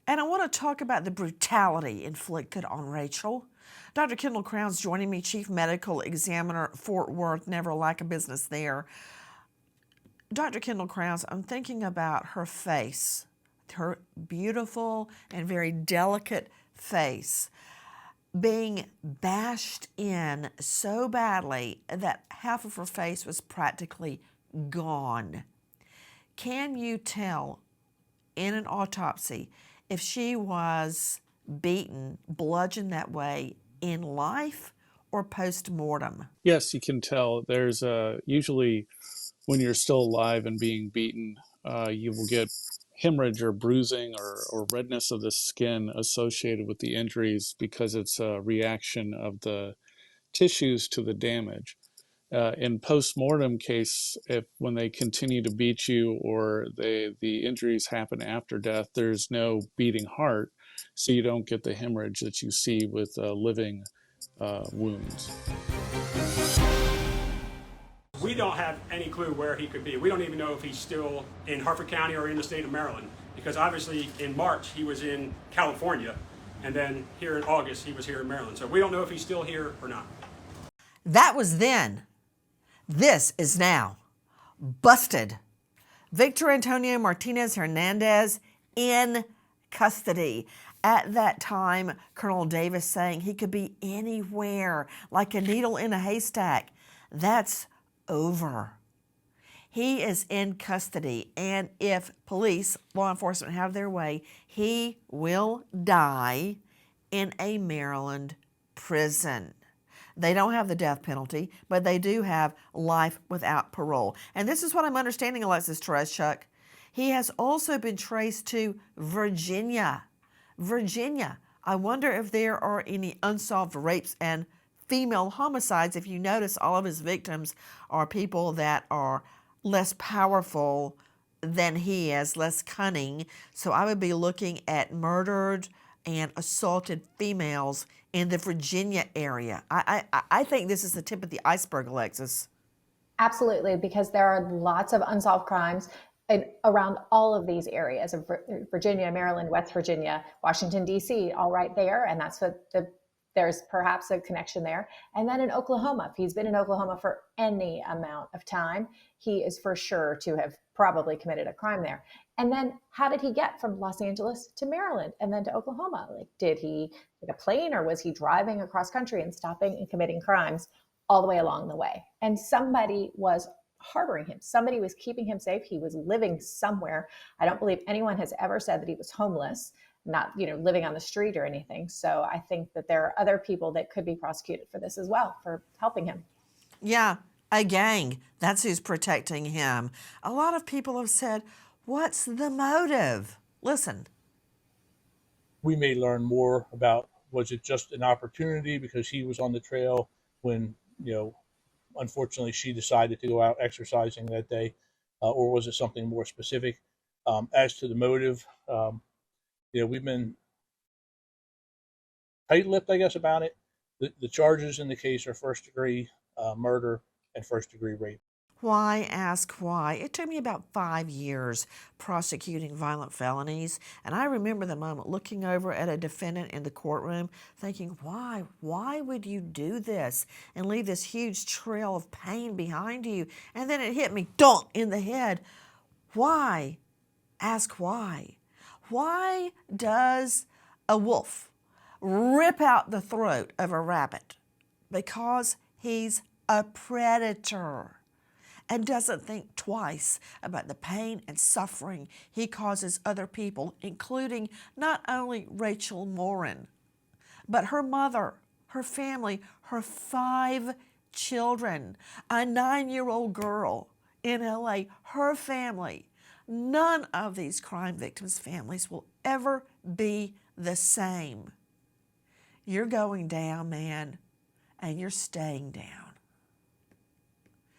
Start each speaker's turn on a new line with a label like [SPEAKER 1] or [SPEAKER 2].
[SPEAKER 1] And I want to talk about the brutality inflicted on Rachel. Dr. Kendall Crown's joining me, Chief Medical Examiner, Fort Worth, never lack of business there. Dr. Kendall Crowns, I'm thinking about her face, her beautiful and very delicate face, being bashed in so badly that half of her face was practically gone. Can you tell in an autopsy if she was beaten, bludgeoned that way in life or post-mortem?
[SPEAKER 2] Yes, you can tell. There's usually when you're still alive and being beaten, you will get hemorrhage or bruising or redness of the skin associated with the injuries because it's a reaction of the tissues to the damage. In post-mortem case, if when they continue to beat you or the injuries happen after death, there's no beating heart, so you don't get the hemorrhage that you see with living wounds.
[SPEAKER 3] We don't have any clue where he could be. We don't even know if he's still in Harford County or in the state of Maryland, because obviously in March he was in California, and then here in August he was here in Maryland. So we don't know if he's still here or not.
[SPEAKER 1] That was then. This is now. Busted. Victor Antonio Martinez-Hernandez in custody. At that time, Colonel Davis saying he could be anywhere, like a needle in a haystack. That's over. He is in custody, and if police, law enforcement have their way, he will die in a Maryland prison. They don't have the death penalty, but they do have life without parole. And this is what I'm understanding, Alexis Tereszcuk. He has also been traced to Virginia. Virginia. I wonder if there are any unsolved rapes and female homicides. If you notice, all of his victims are people that are less powerful than he is, less cunning. So I would be looking at murdered and assaulted females in the Virginia area. I think this is the tip of the iceberg, Alexis.
[SPEAKER 4] Absolutely, because there are lots of unsolved crimes around all of these areas of Virginia, Maryland, West Virginia, Washington, D.C., all right there. And that's what there's perhaps a connection there. And then in Oklahoma, if he's been in Oklahoma for any amount of time, he is for sure to have probably committed a crime there. And then how did he get from Los Angeles to Maryland and then to Oklahoma? Like, did he take a plane, or was he driving across country and stopping and committing crimes all the way along the way? And somebody was harboring him. Somebody was keeping him safe. He was living somewhere. I don't believe anyone has ever said that he was homeless, not, living on the street or anything. So I think that there are other people that could be prosecuted for this as well, for helping him.
[SPEAKER 1] Yeah, a gang. That's who's protecting him. A lot of people have said, what's the motive? Listen.
[SPEAKER 5] We may learn more about, was it just an opportunity because he was on the trail when, unfortunately she decided to go out exercising that day, or was it something more specific? As to the motive, we've been tight-lipped, I guess, about it. The charges in the case are first-degree murder and first-degree rape.
[SPEAKER 1] Why ask why? It took me about 5 years prosecuting violent felonies, and I remember the moment looking over at a defendant in the courtroom thinking, why? Why would you do this and leave this huge trail of pain behind you? And then it hit me, dunk, in the head. Why? Ask why. Why does a wolf rip out the throat of a rabbit? Because he's a predator and doesn't think twice about the pain and suffering he causes other people, including not only Rachel Morin, but her mother, her family, her 5 children, a 9-year-old girl in LA, her family. None of these crime victims' families will ever be the same. You're going down, man, and you're staying down.